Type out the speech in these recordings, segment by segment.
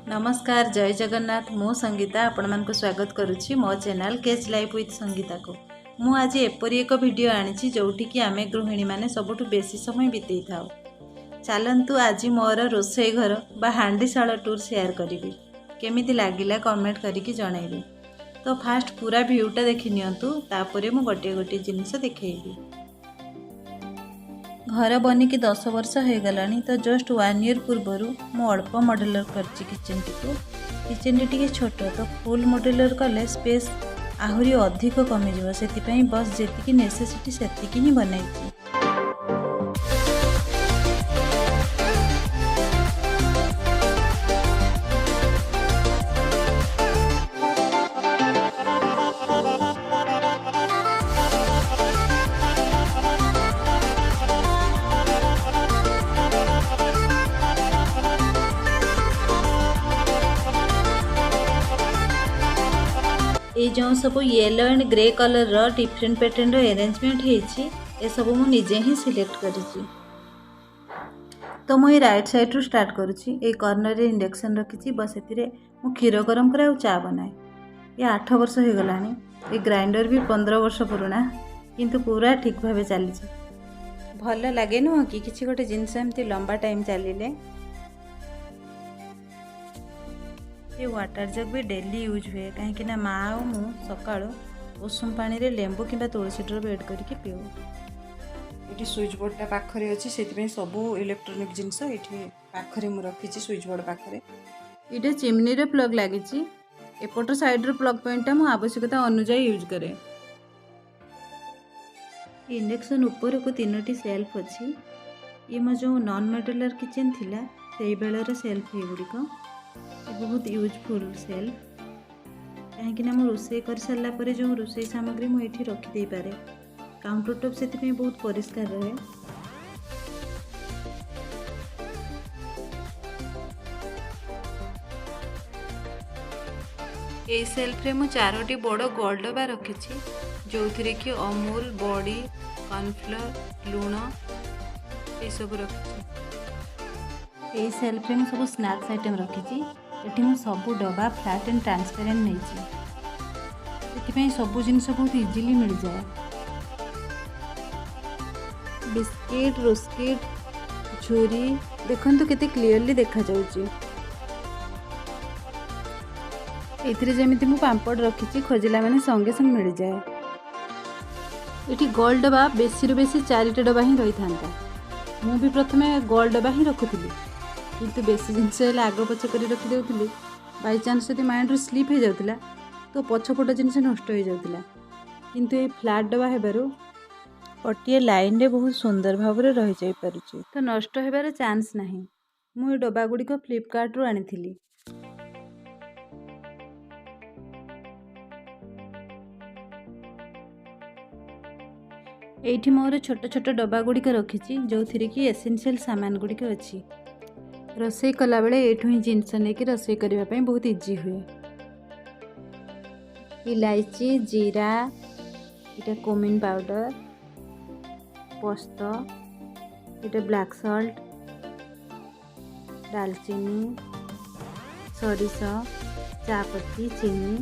नमस्कार जय जगन्नाथ मु संगीता आपण मानक स्वागत करुच्ची मो चैनल केच लाइफ विथ संगीता को मु आज एपरी एक वीडियो आनी जोटी कि आमे गृहिणी माने सबुठु बेसी समय बितेई थाउ। चलंतु आज मोर रोसई घर बा हांडीशाल टूर शेयर करी केमिति लागिला कमेंट करिकी जणाइबे। तो फास्ट पूरा व्यूटा देखि नियंतु तापरे मु गोटे गोटे जिनिस देखैबी। घर बनिकी 10 वर्ष हो गलानी तो जस्ट 1 ईयर पूर्व मु अल्प मॉड्यूलर करची किचन टी छोट तो फुल मॉड्यूलर कले स्पेस आहुरी अधिक कमी से बस जेतिकी नेसेसिटी सेतिकी ही बनाई। ये जो सब येलो एंड ग्रे कलर रो डिफरेंट पैटर्न रो अरेंजमेंट है सब मु निजे ही सिलेक्ट करी। तो मुझे राइट साइड रू स्टार्ट करुच्ची। ए कॉर्नर रे इंडक्शन रखी बस से मु क्षीर गरम करे और चा बनाए। ये 8 वर्ष हो गलानी। ये ग्राइंडर भी 15 वर्ष पुराना किंतु पूरा ठीक भाव चली भल लगे नुह कि किसी गोटे जिनस एमती लंबा टाइम चलिले। ये वाटर जग भी डेली यूज हुए कहीं माँ और मु सका उषुम पानी रे लेंबू किंबा तुलसी ड्रॉप ऐड करके पीऊ। ये स्विच बोर्डटा पाखरे अच्छी से सबू इलेक्ट्रोनिक जिनस ये पाखरे मु रखी स्विच बोर्ड पाखरे। ये चिमनी रे प्लग लगी एपट साइड रो प्लग पॉइंट मु आवश्यकता अनुसार यूज करे। इंडक्शन ऊपर को 3टी सेल्फ अच्छी। ये मो जो नॉन मॉड्यूलर किचन थिला से बेलर सेल्फ ये गुड़िक बहुत यूजफुल सेल्फ कहीं मो रोषे कर सारा पर जो रोषे सामग्री मुझे रखिदे पारे। काउंटर टॉप से बहुत परिष्कार रहे। ये सेल्फ रे मु 4टी बड़ गोल्ड डब्बा रखी जो थी कि अमूल बॉडी कॉर्नफ्लोर लुण ये सब रखी। ये सेल्फ रे सब स्नैक्स आइटम रखी। ये मु सबू डब्बा फ्लैट एंड ट्रांसपेरेंट नहीं सबू जिनस बहुत इजीली मिल जाए। बिस्किट रोस्किट झुरी देखो केते क्लियरली देखा जाउची। एथिरे जेमिति मु पांपड़ रखी खोजिला माने संगे संग मिल जाए। ये गोल्ड डब्बा बेसी रु बेसी 4टा डब्बा ही रही था। मु भी प्रथमे गोल्ड डब्बा ही रखुली किंतु बेसी जिनस आग पछ कर रखिदे बाई चान्स यदि माइंड रू स्लीप हो जाता तो पछपट जिनस नष्ट हो जाता किंतु ये फ्लैट डब्बा हेबारु पटिए लाइन रे बहुत सुंदर भाव में रही जाई पारुची तो नष्ट होबार चांस नहीं। मु ये डब्बा गुड़िक फ्लिपकार्ट रू आनी। एठी मोर छोट छोट डब्बा गुड़िक रखी जो थी कि एसेंशियल सामान गुड़िक अच्छी। रोषे कला बेले एठू ही जिनस लेकिन रोषे करने बहुत इजी हुए। इलायची जीरा इटा कुमिन पाउडर पोस्त इटा ब्लैक सॉल्ट दालचीनी सोरिष चापत्ती चीनी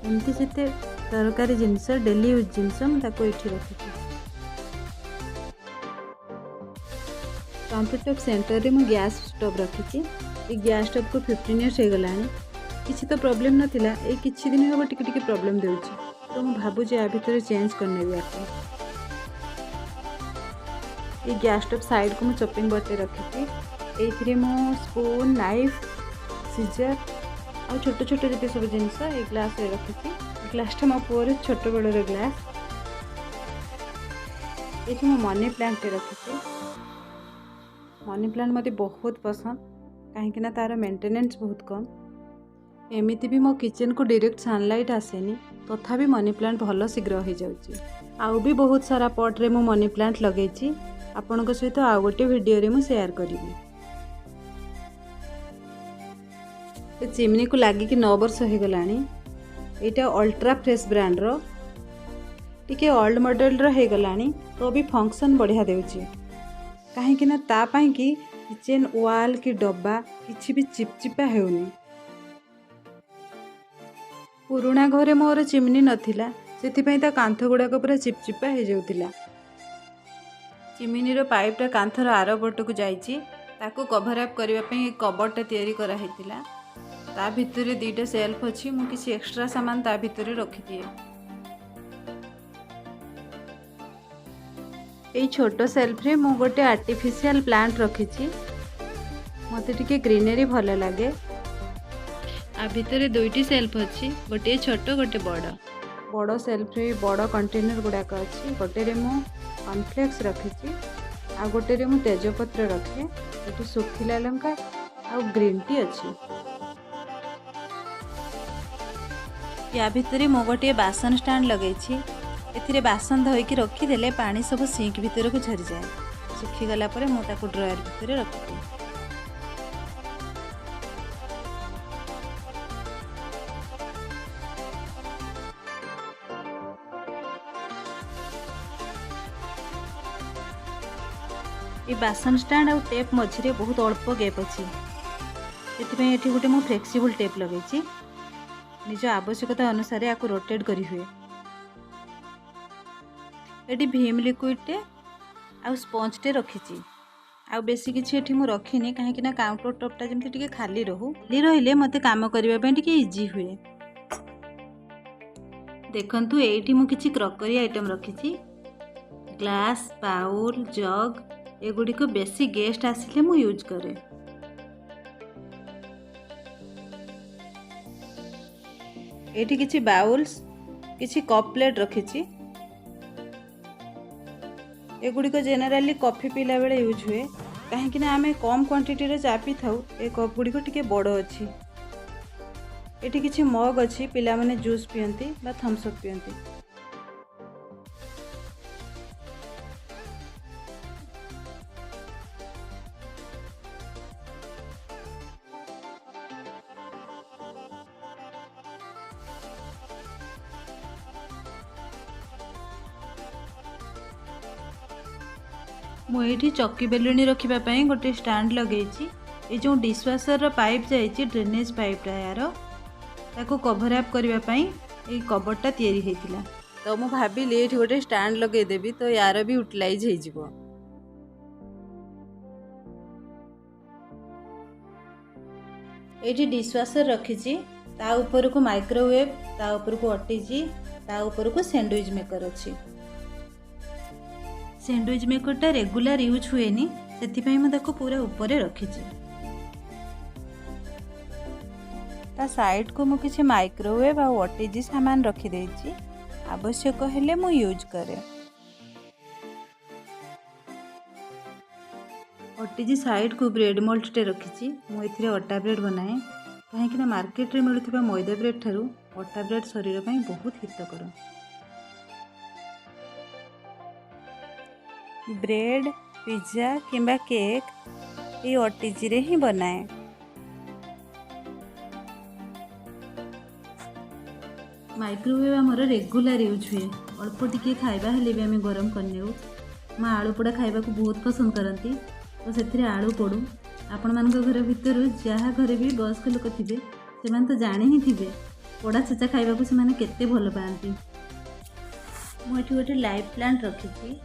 एमती से तरकारी जिनस डेली यूज जिनस मुझे रखी। काउंटर टॉप सेंटर रे मु गैस स्टोव रखी। ये गैस स्टोव को 15 इयर्स हो गलानी किसी तो प्रॉब्लम नथिला। ये किछि दिन हम टिके प्रॉब्लम देउछि तो मु भाबु जे आ भीतर चेंज करने भी आपको। ये गैस स्टोव साइड को मु चॉपिंग बोर्ड पे रखी। एथिरे मु स्पून नाइफ सीजर और छोट छोट जते सब जिनस ए ग्लास रे रखी। ग्लासटा मो पुअर छोट बड़र ग्लास। ये मु मनी प्लांट रखी। मनी प्लांट मते बहुत पसंद कहीं तार मेंटेनेंस बहुत कम। एमिति भी मो किचन को डायरेक्ट सनलाइट आसेनी तथापि मनी प्लांट भल शीघ्र हो जाउची। आउ भी बहुत सारा पॉट रे मो मनी प्लांट लगेची आपनक सहित आ गोटे वीडियो रे मु शेयर करिवि। ए चिमनी को लागी कि 9 वर्ष हो गलानी। एटा अल्ट्रा फ्रेश ब्रांड रो टिके ओल्ड मॉडल रो हो गलानी तो भी फंक्शन बढ़िया देउची कहीं कि किचेन वाल कि डब्बा किसी भी चिपचिपा होनी पुराणा घरे मोर चिमनी नथिला सेथिपई ता कांथ गुड़ाक पूरा चिपचिपा हो जाउतिला। चिमिनीर पाइपटा कांथर आर पटक जाइछि ताको कभर अप करबा पई कबरटा तैयारी करा हेतिला। ता भितरे दुईटा सेल्फ अछि मु किछि एक्स्ट्रा सामान ता भितरे रखि दिए। एई छोटो सेल्फ रे मु गोटे आर्टिफिशियल प्लांट रखिछि। मते टिके ग्रीनरी भल लागे। आ भितरे दुईटी सेल्फ अछि गोटे छोट गोटे बड़ सेल्फ रे बड़ कंटेनर गुड़ाक अछि। गोटे रे मु कॉर्नफ्लेक्स रखिछि आ गोटे रे मु तेजपत्र रखे। एठी सुखिला लंका आ ग्रीन टी अछि। या भितरे मु गोटे बासन स्टैंड लगैछि। एथिरे बासन धोइकी रखी देले पानी सब सिंक भितर को झरी जाए। सुखी गला परे मु ताको ड्रायर भितर रखि दिए। ये बासन स्टैंड आ टेप मझिरे बहुत अल्प गैप अच्छी से गोटे मु फ्लेक्सिबल टेप लगे निज आवश्यकता अनुसार या रोटेट करी हुए। ये भीम लिक्विड टे आ स्पंज टे रखी आ बेसी किसी एठी मु रखिनी कहीं काउंटर टॉपटा जमती टिके खाली रहिले मते काम करबा पई टिके इजी हुए। देखंतु एठी मु किछि क्रॉकरी आइटम रखिछि ग्लास बाउल जग एगुड़ी को बेसी गेस्ट आसिले मु यूज करे। एठी किछि बाउल्स किछि कप प्लेट रखिछि। एगुड़ी को जेनराली कॉफी पीला बेले यूज हुए कहीं ना आमे कम क्वांटिटी रे चा पी थाउ। ए कप गुड़ी को टिके बड़ अछि। एठी किछि मग अछि पिला माने जूस पियंती बा थम्स अप पियंती। मुझे चक्की बेलुनी रखापी गोटे स्टैंड लगे। ये जो डिशवाशर पाइप जाइए ड्रेनेज पाइपटा यार ताको कभर अप करने ये कबरटा तैयारी होता। तो मुझे भाविली ये गोटे स्टैंड लगेदेवी तो यार भी यूटिलाइज हो। ये डिशवाशर रखी ता ऊपर को माइक्रोवेव ता ऊपर को ओटीजी ता ऊपर को सैंडविच मेकर अच्छी। सैंडविच मेकरटा रेगुलर यूज हुए नी सेथिपई मैं ताको पूरा ऊपर रखी। ता साइड को मु किछि माइक्रोवेव आ ओटीजी सामान रखी देछि। आवश्यक हेले मु यूज करे। ओटीजी साइड को ब्रेड मोल्ड टे रखी। मु एथिरे अटा ब्रेड बनाए कहीं ना मार्केट रे मिलुथिबा मैदा ब्रेड ठारू अटा ब्रेड शरीर पई बहुत हितकर। ब्रेड पिज्जा किंबा केक ये ओटीजी रे ही बनाए। माइक्रोवेव आमर रेगुलर यूज हुए अल्प टिके खाइबा हेले भी आम गरम करने माँ आलू पोड़ा खाइबा को बहुत पसंद करती तो से आलू पोड़ू आपण मान घर भितर जहाँ घरे भी वयस्क लोक थे से तो जानी ही थे पोड़ा छेचा खाइबा को से केते भल पाती। मुझे गोटे लाइव प्लांट रखी।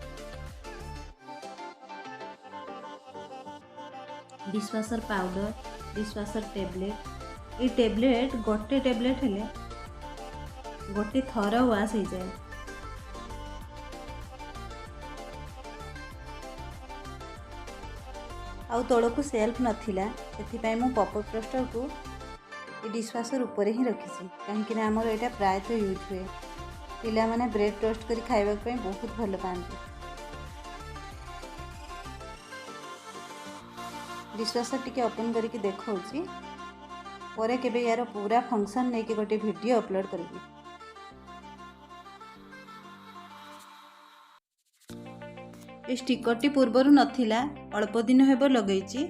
डिशवाशर पाउडर डिशवाशर टेबलेट ये टेबलेट गोटे टेबलेट हेले गोटे थर वाश हो जाए। आउ तल को सेल्फ नथिला सेथिपई मु पॉपअप टोस्टर को ये डिशवाशर ऊपर ही रखी कहीं आमर यहाँ प्रायतः यूज हुए। पिला माने ब्रेड टोस्ट करी खाइबा पई बहुत भल पाती। डिशवाशर टिके ओपन करके देखौची परे केबे यार पूरा फंक्शन नहीं कि गोटे वीडियो अपलोड करबी। ये स्टिकरटी पूर्वर नथिला अल्प दिन हेब लगेची।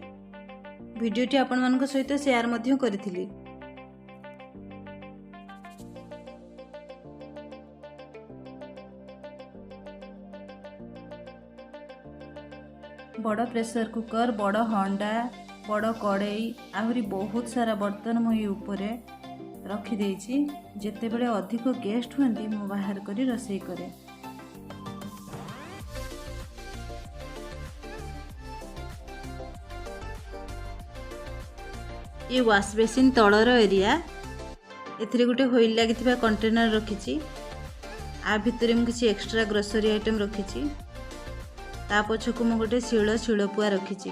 वीडियोटी आपण मानक सहित शेयर मध्य करथिली। बड़ प्रेशर कुकर बड़ हंडा बड़ कड़ई आहरी बहुत सारा बर्तन मुई ऊपर रखिदेइछि। जेतेबेले अधिक गेस्ट हुअन्ति मु बाहर करी रोषेई करे। ये वाश बेसिन तलर एरिया एथिरे गोटे होइल लागिथिबा कंटेनर रखिछि। आ भितरे मु किछि एक्स्ट्रा ग्रोसरी आइटम रखिछि। ता पछकु मु गोटे शिळपुआ रखिछि।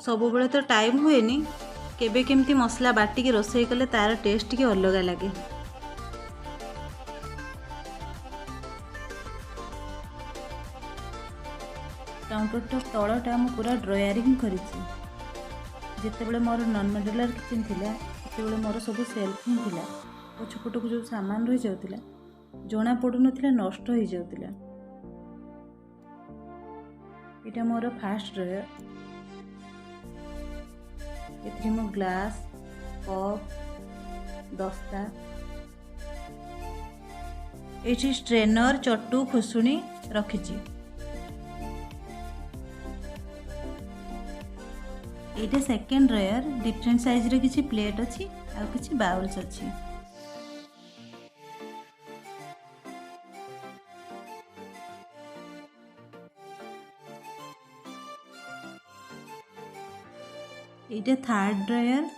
सब बेले तो टाइम हुएनी, केबे केमती मसला बाटी के रोषेई कले तार टेस्ट के अलग लागे। काउंटर टॉप तलटा मु पूरा ड्रायरिंग करिछि। जेतेबेले मोर नॉन मॉड्यूलर किचन थिला सेतेबेले मोर सब सेल्फ ही थिला। पछपटକୁ जो सामान रही जाउतिला जोना पडु नथिला, नष्ट हो जाउतिला। एटा मोर फास्ट ड्रॉयर। एथि मो ग्लास, कप, दस्ता, एठी स्ट्रेनर, चट्टू, खुसुणी रखिछि। एटा सेकेंड ड्रॉयर। डिफरेंट साइज रे किछि प्लेट अछि आ किछि बाउल्स अछि। एटा थर्ड ड्रॉयर।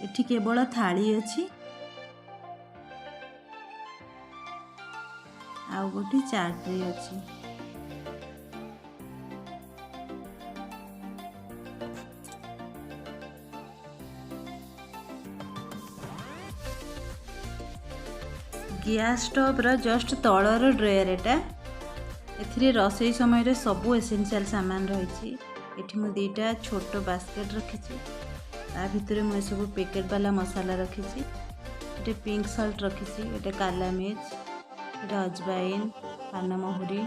एठी केवल थाली अछि आ गोटी चाट ट्रे अछि। गैस स्टोव रो जस्ट तलर ड्रॉयर एटा। एथिरे रोषेई समय रे सबु एसेंशियल सामान रहिछि। एठी मु दीटा छोट बास्केट रखिछि। ता भितरे मु सब पैकेट वाला मसाला रखिछि। एटे पिंक सॉल्ट रखिछि, एटे काला मिर्च, एटे अजवाइन, पानमहुरी।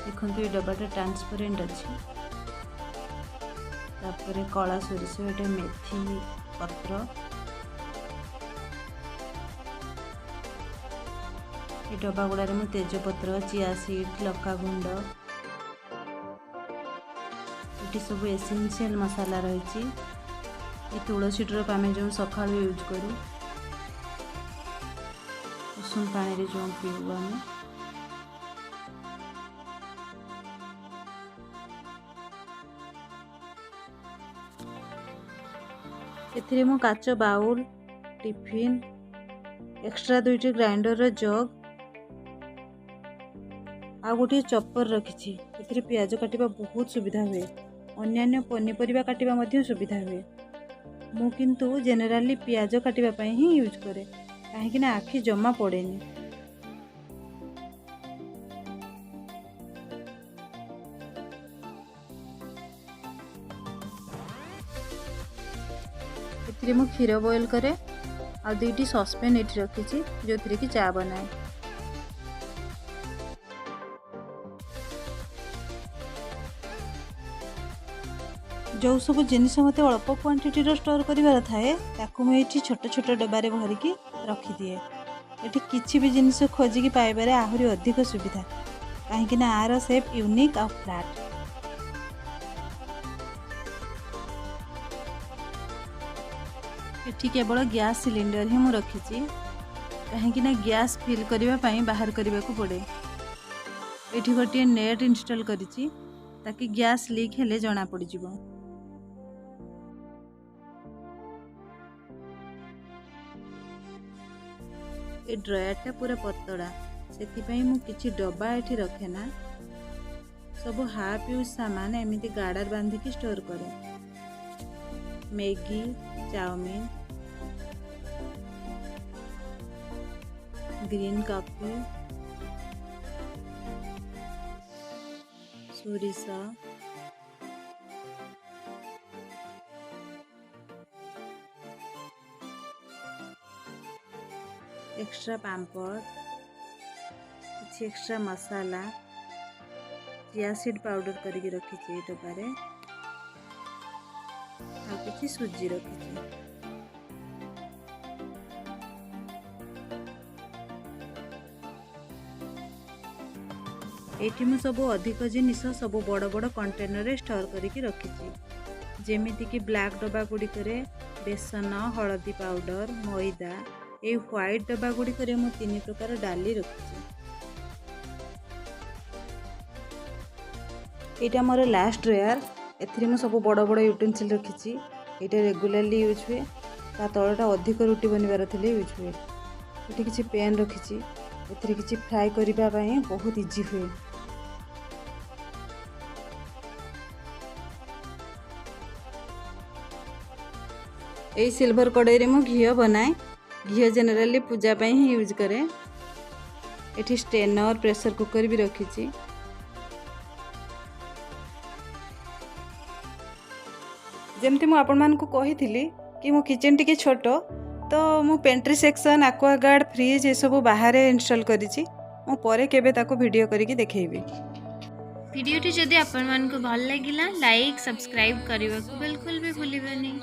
देखंतु ए डब्बाटा ट्रांसपेरेंट अछि। तापरे कला सोरिष, एटे मेथी पत्र, ए डब्बा गुड़ारे मु तेजपत्र, चिया सीड, लका गुंड, ये सब एसेंशियल मसाला रही। ये तुलसी ड्रॉप आम जो सका यूज करूँ, उषुम पानी रे जो पीऊ आम। एथिरे मु काच बाउल, टिफिन, एक्स्ट्रा दुईटी ग्राइंडर जग आ गोटे चॉपर रखिछि। एथिरे प्याज काटिबा बहुत सुविधा हुए। अन्यान्य पनीपरिबा काटिबा मध्ये सुविधा हुए। मु किंतु जनरली प्याज काटिबा पई ही यूज करे, काहेकि ना आखि जमा पड़ेनी। एथिरे मु खीर बॉईल करे आ दुईटी सॉसपैन एठी रखिछि जोथिरे कि चा बनाए। जो सब जिनिस मत अल्प क्वांटिटी स्टोर कर थाए ताकू मुझे छोट छोट डब्बारे भरिकी रखिदिए। ये किसी भी जिनिस खोजिकी पाइबारे आहरी अधिक सुविधा, कहीं आर शेप यूनिक और फ्लैट। ये केवल गैस सिलिंडर ही मुझे रखी, कहीं गैस फिल करने बाहर करने को पड़े। ये गोटे नेट इंस्टॉल करिछि ताकि गैस लीक हेले जना पड़ जिवो। ए ड्रॉयरटा पूरा पतला, से मु किछि डब्बा एठी रखे ना। सब हाफ यूज सामान एमिति गार्डर बांधिकी स्टोर करे। मैगी, चाउमीन, ग्रीन कॉफी, सोरिष, एक्स्ट्रा पाम्पड़, किसी extra masala, chia seed powder करके रखी डब्बारे, किसी सुजी रखी। एठी मु सब अधिक जिनिस सब बड़ बड़ कंटेनर रे स्टोर करके रखी। ଯେମିତିକି ବ୍ଲାକ୍ ଡବା ଗୁଡ଼ିକରେ ବେସନ, ହଳଦୀ ପାଉଡ଼ର, ମଇଦା। ଏଇ ହ୍ୱାଇଟ୍ ଡବା ଗୁଡ଼ିକରେ ମୁଁ 3 ପ୍ରକାର ଡାଲି ରଖିଛି। ଏଇଟା ମୋର ଲାଷ୍ଟ ଡ୍ରୟାର। ଏଥିରେ ମୁଁ ସବୁ ବଡ଼ ବଡ଼ ୟୁଟେନ୍ସିଲ୍ ରଖିଛି। ଏଇଟା ରେଗୁଲାରଲି ୟୁଜ୍ ହୁଏ। ତା ତଳଟା ଅଧିକ ରୁଟି ବନିବାର ଥିଲେ ୟୁଜ୍ ହୁଏ। ଏଠି କିଛି ପେନ୍ ରଖିଛି। ଏଥିରେ କିଛି ଫ୍ରାଏ କରିବା ପାଇଁ ବହୁତ ଇଜି ହୁଏ। ଏଇ ସିଲଭର କଡ଼େଇରେ ମୁଁ ଘିଅ ବନାଏ। ଘିଅ ଜେନେରାଲି ପୂଜା ପାଇଁ ହିଁ ୟୁଜ୍ କରେ। ଏଠି ଷ୍ଟେନର, ପ୍ରେସର କୁକର ବି ରଖିଛି। ଯେମିତି ମୁଁ ଆପଣମାନଙ୍କୁ କହିଥିଲି କି ମୋ କିଚେନ୍ ଟିକେ ଛୋଟ, ତ ମୁଁ ପେଣ୍ଟ୍ରି ସେକ୍ସନ୍, ଆକ୍ୱାଗାର୍ଡ଼, ଫ୍ରିଜ୍ ଏସବୁ ବାହାରେ ଇନଷ୍ଟଲ୍ କରିଛି। ମୁଁ ପରେ କେବେ ତାକୁ ଭିଡ଼ିଓ କରିକି ଦେଖେଇବି। भिडियोटी जदि आपन मानकु भल लागिला लाइक सब्सक्राइब करने को बिल्कुल भी भूलिबेनी।